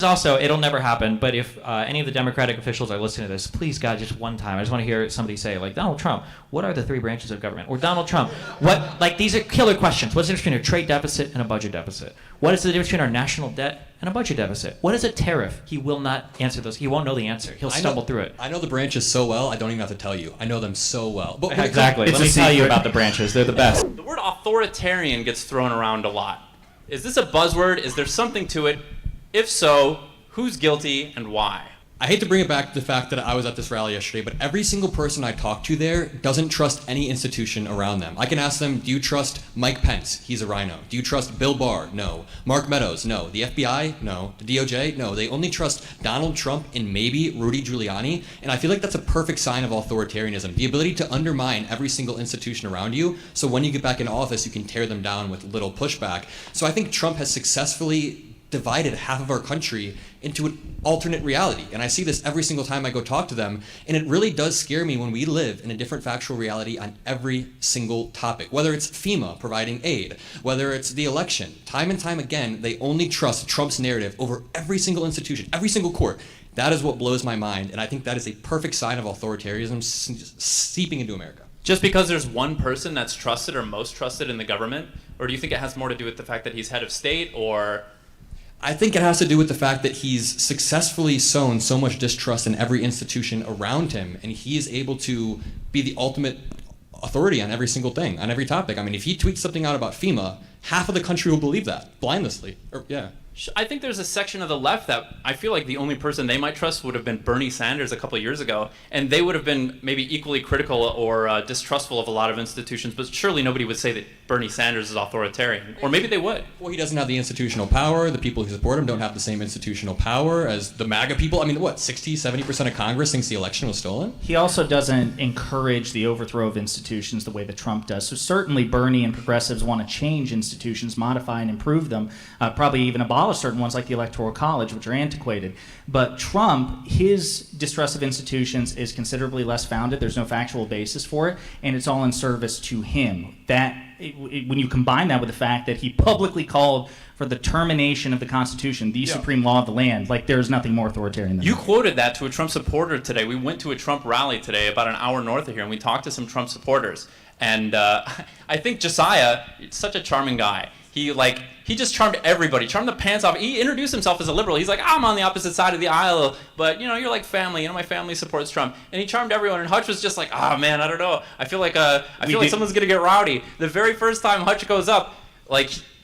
Also, it'll never happen, but if any of the Democratic officials are listening to this, please, God, just one time, I just want to hear somebody say, like, Donald Trump, what are the three branches of government? Or Donald Trump, these are killer questions. What's the difference between a trade deficit and a budget deficit? What is the difference between our national debt and a budget deficit? What is a tariff? He will not answer those. He won't know the answer. He'll stumble through it. I know the branches so well, I don't even have to tell you. I know them so well. But exactly. Let me tell you about the branches. They're the best. The word authoritarian gets thrown around a lot. Is this a buzzword? Is there something to it? If so, who's guilty and why? I hate to bring it back to the fact that I was at this rally yesterday, but every single person I talked to there doesn't trust any institution around them. I can ask them, do you trust Mike Pence? He's a rhino. Do you trust Bill Barr? No. Mark Meadows? No. The FBI? No. The DOJ? No. They only trust Donald Trump and maybe Rudy Giuliani, and I feel like that's a perfect sign of authoritarianism. The ability to undermine every single institution around you, so when you get back in office, you can tear them down with little pushback. So I think Trump has successfully divided half of our country into an alternate reality. And I see this every single time I go talk to them, and it really does scare me when we live in a different factual reality on every single topic. Whether it's FEMA providing aid, whether it's the election, time and time again, they only trust Trump's narrative over every single institution, every single court. That is what blows my mind, and I think that is a perfect sign of authoritarianism seeping into America. Just because there's one person that's trusted or most trusted in the government? Or do you think it has more to do with the fact that he's head of state, or... I think it has to do with the fact that he's successfully sown so much distrust in every institution around him, and he is able to be the ultimate authority on every single thing, on every topic. I mean, if he tweets something out about FEMA, half of the country will believe that, blindlessly. I think there's a section of the left that I feel like the only person they might trust would have been Bernie Sanders a couple of years ago, and they would have been maybe equally critical or distrustful of a lot of institutions, but surely nobody would say that Bernie Sanders is authoritarian. Or maybe they would. Well, he doesn't have the institutional power. The people who support him don't have the same institutional power as the MAGA people. I mean, what, 60, 70% of Congress thinks the election was stolen? He also doesn't encourage the overthrow of institutions the way that Trump does. So certainly Bernie and progressives want to change institutions, modify and improve them, probably even abolish certain ones like the Electoral College, which are antiquated. But Trump, his distrust of institutions is considerably less founded. There's no factual basis for it, and it's all in service to him. When you combine that with the fact that he publicly called for the termination of the Constitution, the supreme law of the land, like there's nothing more authoritarian than that. You quoted that to a Trump supporter today. We went to a Trump rally today about an hour north of here, and we talked to some Trump supporters. And I think Jessiah, such a charming guy. He just charmed everybody, charmed the pants off. He introduced himself as a liberal. He's like, I'm on the opposite side of the aisle, but you're like family. My family supports Trump, and he charmed everyone. And Hutch was just like, man, I don't know. I feel like someone's gonna get rowdy. The very first time Hutch goes up, I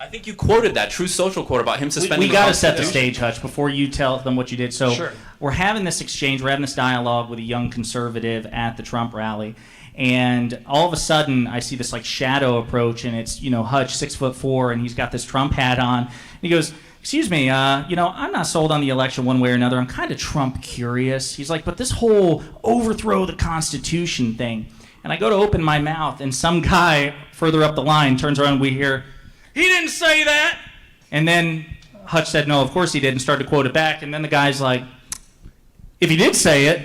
think you quoted that True Social quote about him suspending. We got to set the stage, Hutch, before you tell them what you did. So sure. We're having this exchange, we're having this dialogue with a young conservative at the Trump rally. And all of a sudden, I see this shadow approach, and it's Hutch, 6'4", and he's got this Trump hat on. And he goes, "Excuse me, I'm not sold on the election one way or another. I'm kind of Trump curious." He's like, "But this whole overthrow the Constitution thing." And I go to open my mouth, and some guy further up the line turns around, and we hear, "He didn't say that." And then Hutch said, "No, of course he did," and started to quote it back. And then the guy's like, "If he did say it,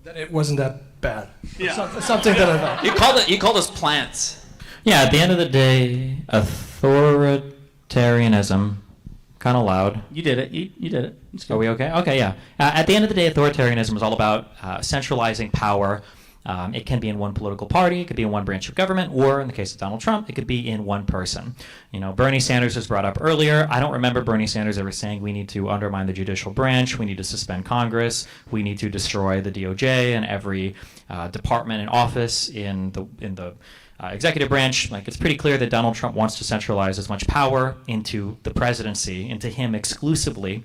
then it wasn't that bad." Yeah. Something that I thought. He called us plants. Yeah, at the end of the day, authoritarianism, kind of loud. You did it. You did it. Are we okay? Okay, yeah. At the end of the day, authoritarianism is all about centralizing power. It can be in one political party, it could be in one branch of government, or in the case of Donald Trump, it could be in one person. Bernie Sanders was brought up earlier. I don't remember Bernie Sanders ever saying we need to undermine the judicial branch, we need to suspend Congress, we need to destroy the DOJ and every department and office in the executive branch. It's pretty clear that Donald Trump wants to centralize as much power into the presidency, into him exclusively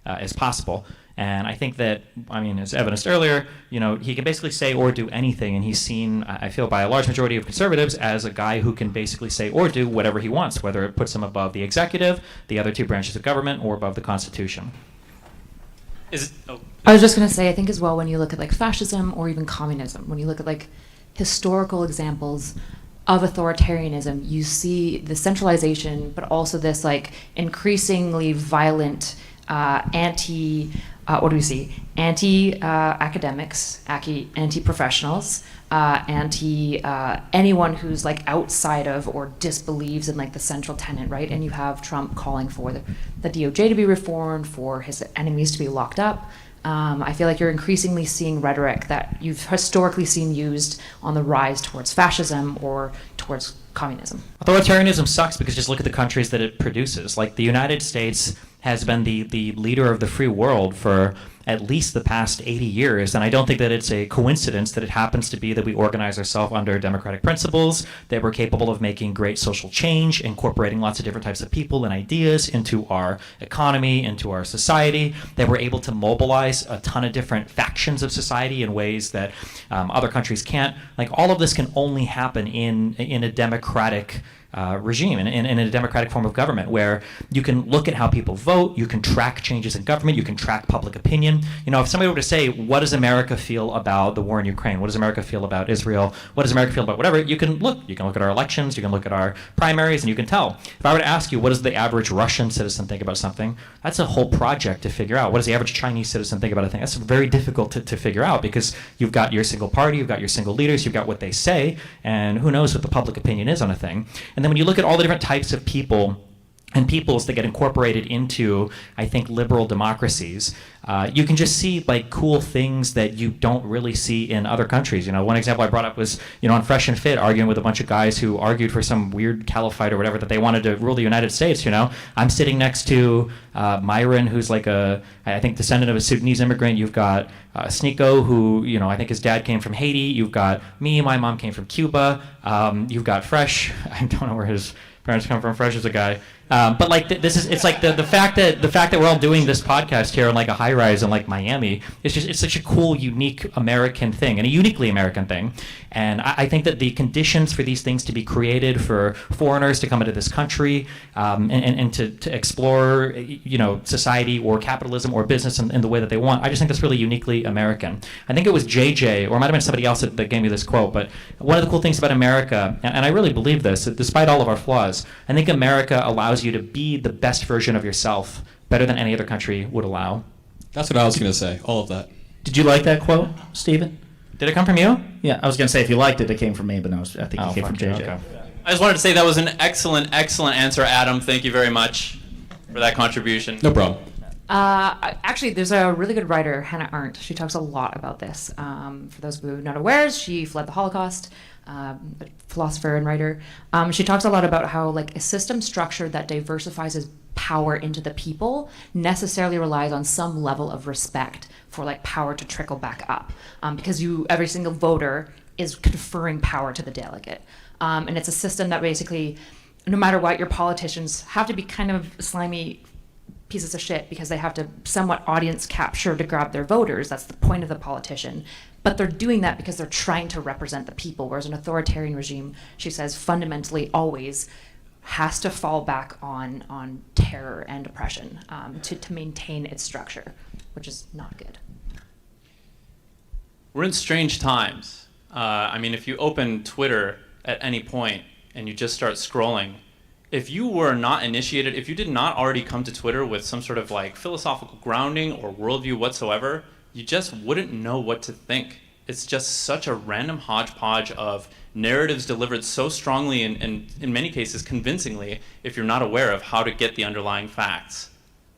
as possible. And I think that, as evidenced earlier, he can basically say or do anything, and he's seen, I feel, by a large majority of conservatives as a guy who can basically say or do whatever he wants, whether it puts him above the executive, the other two branches of government, or above the Constitution. I was just going to say, I think as well, when you look at fascism or even communism, when you look at historical examples of authoritarianism, you see the centralization, but also this increasingly violent what do we see? Anti-academics, anti-professionals, anyone who's like outside of or disbelieves in like the central tenet, right? And you have Trump calling for the DOJ to be reformed, for his enemies to be locked up. I feel like you're increasingly seeing rhetoric that you've historically seen used on the rise towards fascism or towards communism. Authoritarianism sucks because just look at the countries that it produces. Like the United States has been the leader of the free world for at least the past 80 years, and I don't think that it's a coincidence that it happens to be that we organize ourselves under democratic principles, that we're capable of making great social change, incorporating lots of different types of people and ideas into our economy, into our society, that we're able to mobilize a ton of different factions of society in ways that other countries can't. Like all of this can only happen in a democratic regime, in a democratic form of government, where you can look at how people vote, you can track changes in government, you can track public opinion. You know, if somebody were to say, what does America feel about the war in Ukraine? What does America feel about Israel? What does America feel about whatever? You can look at our elections, you can look at our primaries, and you can tell. If I were to ask you, what does the average Russian citizen think about something? That's a whole project to figure out. What does the average Chinese citizen think about a thing? That's very difficult to figure out, because you've got your single party, you've got your single leaders, you've got what they say, and who knows what the public opinion is on a thing. And then when you look at all the different types of people and peoples that get incorporated into, I think, liberal democracies, you can just see like cool things that you don't really see in other countries. You know, one example I brought up was, on Fresh and Fit, arguing with a bunch of guys who argued for some weird caliphate or whatever, that they wanted to rule the United States. I'm sitting next to Myron, who's like I think descendant of a Sudanese immigrant. You've got Sneeko, who, I think his dad came from Haiti. You've got me, my mom came from Cuba. You've got Fresh. I don't know where his parents come from. Fresh is a guy. But like it's like the fact that we're all doing this podcast here in like a high rise in like Miami, it's such a cool, unique American thing, and a uniquely American thing. And I think that the conditions for these things to be created for foreigners to come into this country and to explore society or capitalism or business in the way that they want, I just think that's really uniquely American. I think it was JJ, or it might have been somebody else that gave me this quote, but one of the cool things about America, and I really believe this, despite all of our flaws, I think America allows you to be the best version of yourself better than any other country would allow. That's what I was going to say, all of that. Did you like that quote, Stephen? Did it come from you? Yeah, I was going to say if you liked it, it came from me, but no, I think it came from JJ. Okay. I just wanted to say that was an excellent answer, Adam. Thank you very much for that contribution. No problem. Actually, there's a really good writer, Hannah Arendt. She talks a lot about this. For those who are not aware, she fled the Holocaust, a philosopher and writer. She talks a lot about how like a system structure that diversifies power into the people necessarily relies on some level of respect for like power to trickle back up, because every single voter is conferring power to the delegate, and it's a system that basically, no matter what, your politicians have to be kind of slimy pieces of shit because they have to somewhat audience capture to grab their voters. That's the point of the politician. But they're doing that because they're trying to represent the people, whereas an authoritarian regime, she says, fundamentally always has to fall back on terror and oppression to maintain its structure, which is not good. We're in strange times. If you open Twitter at any point and you just start scrolling, if you were not initiated, if you did not already come to Twitter with some sort of like philosophical grounding or worldview whatsoever, you just wouldn't know what to think. It's just such a random hodgepodge of narratives delivered so strongly and in many cases convincingly if you're not aware of how to get the underlying facts.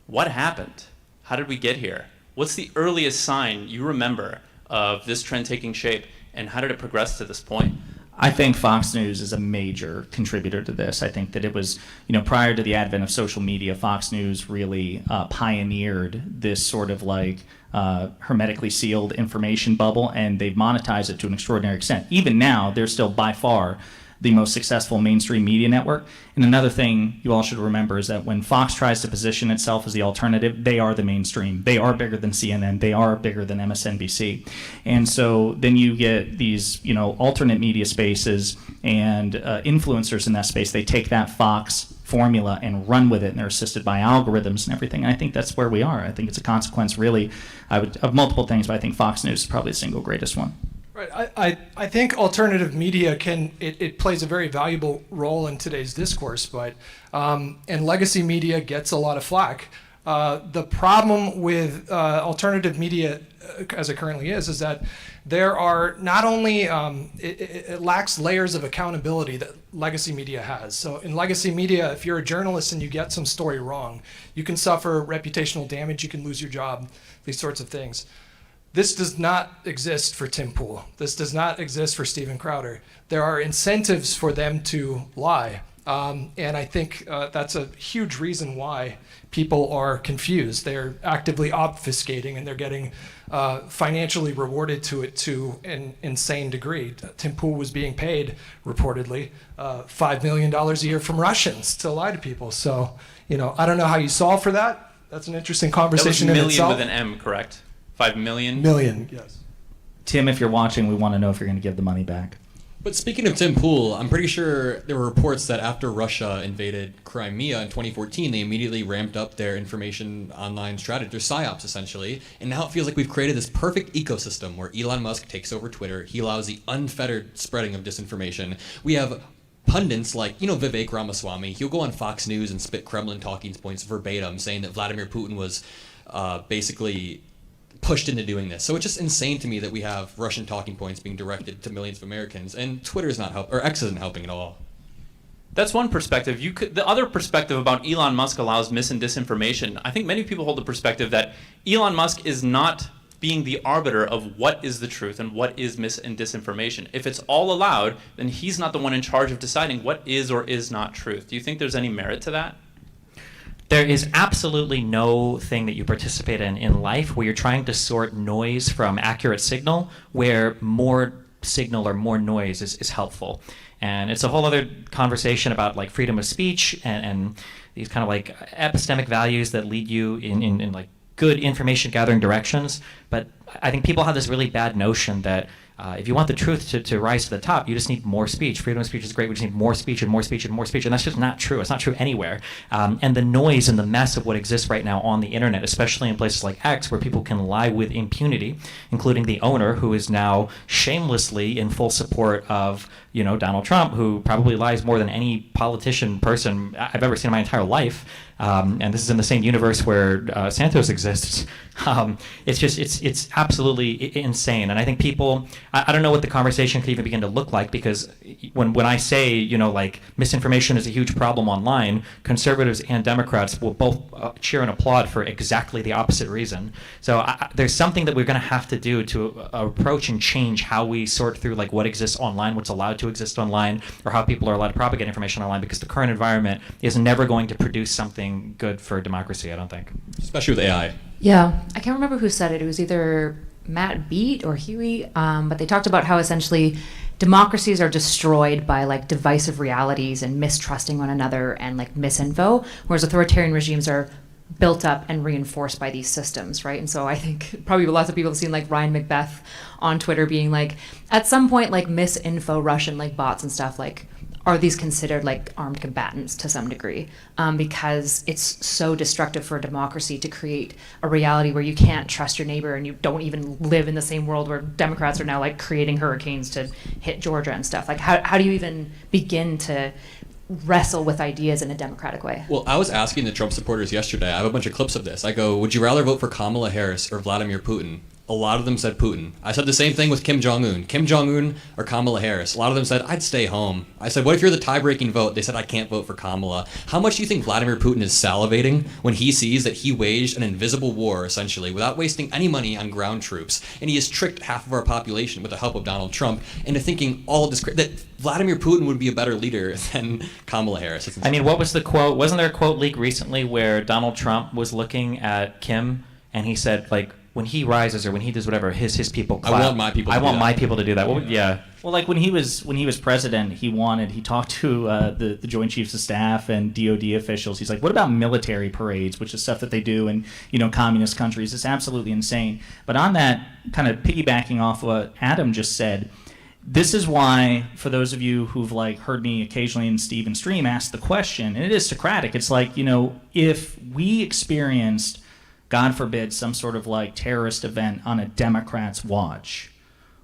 What happened? How did we get here? What's the earliest sign you remember of this trend taking shape, and how did it progress to this point? I think Fox News is a major contributor to this. I think that it was, prior to the advent of social media, Fox News really pioneered this sort of like hermetically sealed information bubble, and they've monetized it to an extraordinary extent. Even now, they're still by far the most successful mainstream media network. And another thing you all should remember is that when Fox tries to position itself as the alternative, they are the mainstream. They are bigger than CNN. They are bigger than MSNBC. And so then you get these, alternate media spaces and influencers in that space. They take that Fox formula and run with it, and they're assisted by algorithms and everything. And I think that's where we are. I think it's a consequence, really, of multiple things, but I think Fox News is probably the single greatest one. Right. I think alternative media it plays a very valuable role in today's discourse, but and legacy media gets a lot of flack. The problem with alternative media as it currently is that there are not only, it lacks layers of accountability that legacy media has. So in legacy media, if you're a journalist and you get some story wrong, you can suffer reputational damage, you can lose your job, these sorts of things. This does not exist for Tim Pool. This does not exist for Steven Crowder. There are incentives for them to lie. And I think that's a huge reason why people are confused. They're actively obfuscating and they're getting financially rewarded to an insane degree. Tim Pool was being paid, reportedly, $5 million a year from Russians to lie to people. So, I don't know how you solve for that. That's an interesting conversation in itself. Million with an M, correct? 5 million? Million, yes. Tim, if you're watching, we want to know if you're going to give the money back. But speaking of Tim Pool, I'm pretty sure there were reports that after Russia invaded Crimea in 2014, they immediately ramped up their information online strategy, their PSYOPs essentially, and now it feels like we've created this perfect ecosystem where Elon Musk takes over Twitter, he allows the unfettered spreading of disinformation. We have pundits like, Vivek Ramaswamy, he'll go on Fox News and spit Kremlin talking points verbatim, saying that Vladimir Putin was basically pushed into doing this. So it's just insane to me that we have Russian talking points being directed to millions of Americans, and Twitter's not helping, or X isn't helping at all. That's one perspective. The other perspective about Elon Musk allows mis and disinformation. I think many people hold the perspective that Elon Musk is not being the arbiter of what is the truth and what is mis and disinformation. If it's all allowed, then he's not the one in charge of deciding what is or is not truth. Do you think there's any merit to that? There is absolutely no thing that you participate in life where you're trying to sort noise from accurate signal where more signal or more noise is helpful. And it's a whole other conversation about like freedom of speech and these kind of like epistemic values that lead you in like good information gathering directions. But I think people have this really bad notion that if you want the truth to rise to the top, you just need more speech. Freedom of speech is great. We just need more speech and more speech and more speech. And that's just not true. It's not true anywhere. And the noise and the mess of what exists right now on the internet, especially in places like X, where people can lie with impunity, including the owner, who is now shamelessly in full support of Donald Trump, who probably lies more than any politician person I've ever seen in my entire life. And this is in the same universe where Santos exists. It's absolutely insane. And I think people, I don't know what the conversation could even begin to look like, because when I say, like misinformation is a huge problem online, conservatives and Democrats will both cheer and applaud for exactly the opposite reason. So there's something that we're going to have to do to approach and change how we sort through like what exists online, what's allowed to exist online, or how people are allowed to propagate information online, because the current environment is never going to produce something good for democracy, I don't think. Especially with AI. Yeah, I can't remember who said it. It was either Matt Beat or Huey, but they talked about how essentially democracies are destroyed by like divisive realities and mistrusting one another and like misinfo, whereas authoritarian regimes are built up and reinforced by these systems, right? And so I think probably lots of people have seen like Ryan Macbeth on Twitter being like, at some point, like misinfo Russian like bots and stuff, like are these considered like armed combatants to some degree? Because it's so destructive for a democracy to create a reality where you can't trust your neighbor and you don't even live in the same world, where Democrats are now like creating hurricanes to hit Georgia and stuff. Like how do you even begin to wrestle with ideas in a democratic way? Well, I was asking the Trump supporters yesterday, I have a bunch of clips of this. I go, would you rather vote for Kamala Harris or Vladimir Putin? A lot of them said Putin. I said the same thing with Kim Jong-un. Kim Jong-un or Kamala Harris. A lot of them said, I'd stay home. I said, what if you're the tie-breaking vote? They said, I can't vote for Kamala. How much do you think Vladimir Putin is salivating when he sees that he waged an invisible war, essentially, without wasting any money on ground troops, and he has tricked half of our population with the help of Donald Trump into thinking all of this, that Vladimir Putin would be a better leader than Kamala Harris? I mean, what was the quote? Wasn't there a quote leak recently where Donald Trump was looking at Kim and he said, like, when he rises or when he does whatever, his people clap. I want my people to do that. Well, yeah. Well, like when he was president, he talked to the Joint Chiefs of Staff and DOD officials. He's like, what about military parades, which is stuff that they do in communist countries? It's absolutely insane. But on that, kind of piggybacking off what Adam just said, this is why, for those of you who've like heard me occasionally in Steve and Stream ask the question, and it is Socratic. It's like, if we experienced, God forbid, some sort of like terrorist event on a Democrat's watch,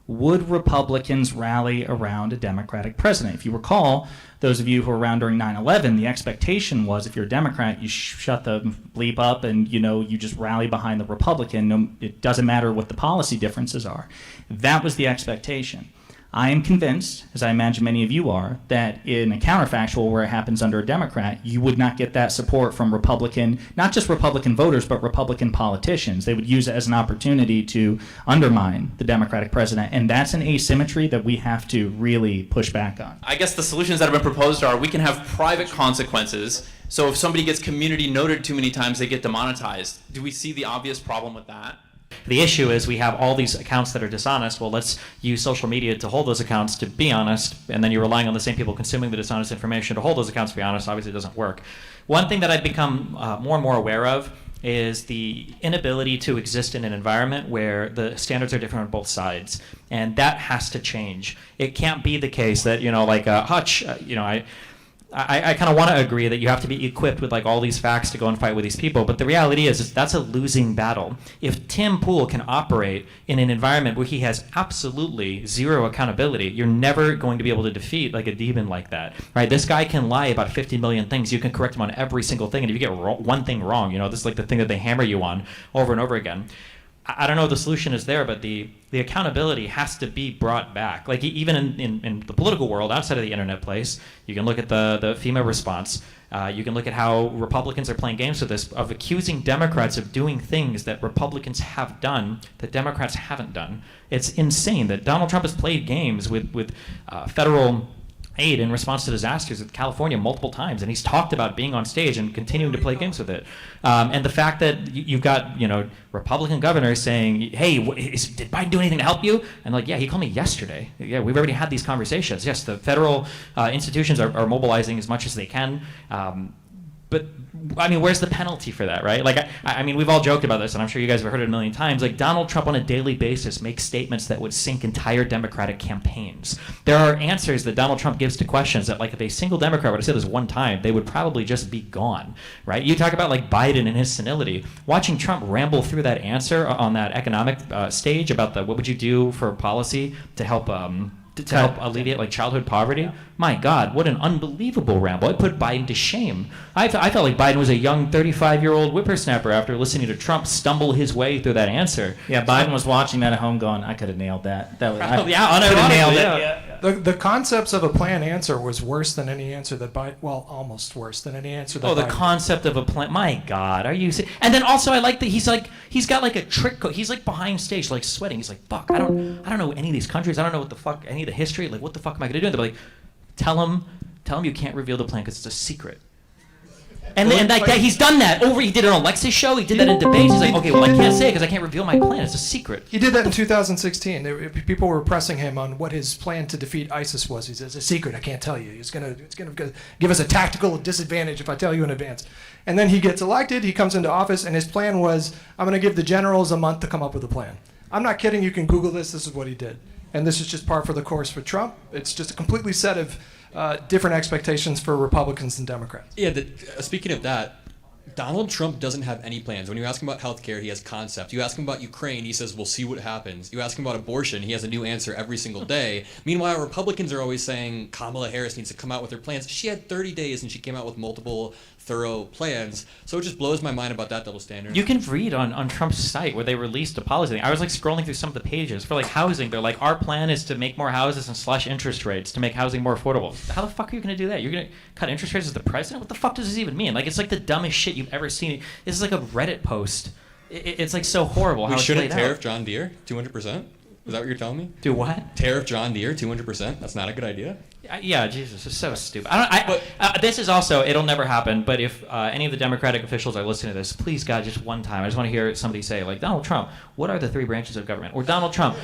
would Republicans rally around a Democratic president? If you recall, those of you who were around during 9/11, the expectation was if you're a Democrat, you shut the bleep up and you just rally behind the Republican. No, it doesn't matter what the policy differences are. That was the expectation. I am convinced, as I imagine many of you are, that in a counterfactual where it happens under a Democrat, you would not get that support from Republican, not just Republican voters, but Republican politicians. They would use it as an opportunity to undermine the Democratic president, and that's an asymmetry that we have to really push back on. I guess the solutions that have been proposed are we can have private consequences. So if somebody gets community noted too many times, they get demonetized. Do we see the obvious problem with that? The issue is we have all these accounts that are dishonest. Well, let's use social media to hold those accounts to be honest, and then you're relying on the same people consuming the dishonest information to hold those accounts to be honest. Obviously, it doesn't work. One thing that I've become more and more aware of is the inability to exist in an environment where the standards are different on both sides, and that has to change. It can't be the case that, like Hutch, I kind of want to agree that you have to be equipped with all these facts to go and fight with these people, but the reality is that's a losing battle. If Tim Pool can operate in an environment where he has absolutely zero accountability, you're never going to be able to defeat a demon like that, right? This guy can lie about 50 million things. You can correct him on every single thing, and if you get one thing wrong, this is the thing that they hammer you on over and over again. I don't know if the solution is there, but the accountability has to be brought back. Even in the political world, outside of the internet place, you can look at the FEMA response. You can look at how Republicans are playing games with this, of accusing Democrats of doing things that Republicans have done that Democrats haven't done. It's insane that Donald Trump has played games with federal aid in response to disasters in California multiple times, and he's talked about being on stage and continuing to play games with it. And the fact that you've got Republican governors saying, "Hey, did Biden do anything to help you?" And yeah, he called me yesterday. Yeah, we've already had these conversations. Yes, the federal institutions are mobilizing as much as they can. But where's the penalty for that, right? We've all joked about this, and I'm sure you guys have heard it a million times. Donald Trump on a daily basis makes statements that would sink entire Democratic campaigns. There are answers that Donald Trump gives to questions that, if a single Democrat would have said this one time, they would probably just be gone, right? You talk about Biden and his senility. Watching Trump ramble through that answer on that economic stage about what would you do for policy to help alleviate childhood poverty. My God, what an unbelievable ramble. It put Biden to shame. I felt like Biden was a young 35-year-old whippersnapper after listening to Trump stumble his way through that answer. Yeah, Biden was watching that at home going, I could have nailed that. That was, I could have nailed it. The concepts of a plan answer was worse than any answer that Biden, almost worse than any answer that the Biden. concept of a plan. My God, are you and then also I like that he's got a trick code. He's behind stage, sweating. He's fuck, I don't know any of these countries. I don't know what the fuck, any of the history. What the fuck am I going to do? And they're tell him you can't reveal the plan because it's a secret. And he's done that he did it on Alexis show. He did that in debates. He's okay, well, I can't say it because I can't reveal my plan. It's a secret. He did that in 2016. People were pressing him on what his plan to defeat ISIS was. He says, it's a secret. I can't tell you. It's gonna give us a tactical disadvantage if I tell you in advance. And then he gets elected. He comes into office, and his plan was, I'm going to give the generals a month to come up with a plan. I'm not kidding. You can Google this. This is what he did. And this is just par for the course for Trump. It's just a completely set of different expectations for Republicans and Democrats. Yeah, speaking of that, Donald Trump doesn't have any plans. When you ask him about healthcare, he has concepts. You ask him about Ukraine, he says, we'll see what happens. You ask him about abortion, he has a new answer every single day. Meanwhile, Republicans are always saying Kamala Harris needs to come out with her plans. She had 30 days and she came out with multiple thorough plans. So it just blows my mind about that double standard. You can read on Trump's site where they released a policy. I was scrolling through some of the pages for housing. They're our plan is to make more houses and slash interest rates to make housing more affordable. How the fuck are you going to do that? You're going to cut interest rates as the president? What the fuck does this even mean? It's the dumbest shit you've ever seen. This is a Reddit post. It's so horrible how it's laid out. We shouldn't tariff John Deere 200%? Is that what you're telling me? Do what? Tariff John Deere 200%? That's not a good idea? Yeah, Jesus, it's so stupid. This is also, it'll never happen, but if any of the Democratic officials are listening to this, please, God, just one time, I just want to hear somebody say, Donald Trump, what are the three branches of government? Or Donald Trump,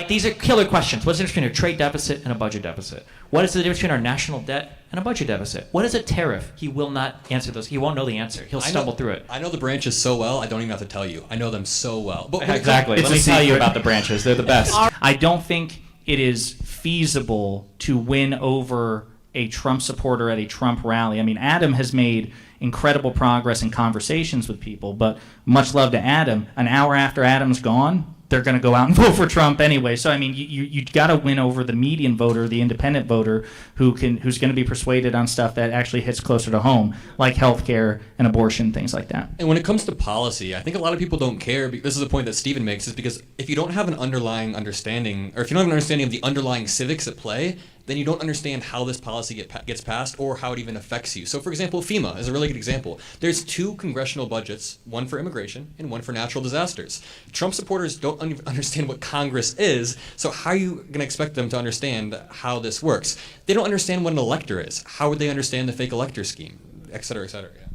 these are killer questions. What's the difference between a trade deficit and a budget deficit? What is the difference between our national debt and a budget deficit? What is a tariff? He will not answer those. He won't know the answer. He'll stumble through it. I know the branches so well, I don't even have to tell you. I know them so well. But exactly. Let me tell you about the branches. They're the best. I don't think it is feasible to win over a Trump supporter at a Trump rally. Adam has made incredible progress in conversations with people, but much love to Adam. An hour after Adam's gone, they're going to go out and vote for Trump anyway. So I mean, you got to win over the median voter, the independent voter, who's going to be persuaded on stuff that actually hits closer to home, like healthcare and abortion, things like that. And when it comes to policy, I think a lot of people don't care. This is the point that Stephen makes, is because if you don't have an underlying understanding, or if you don't have an understanding of the underlying civics at play, then you don't understand how this policy gets passed or how it even affects you. So for example, FEMA is a really good example. There's 2 congressional budgets, one for immigration and one for natural disasters. Trump supporters don't even understand what Congress is, so how are you going to expect them to understand how this works? They don't understand what an elector is. How would they understand the fake elector scheme, et cetera, et cetera? Yeah.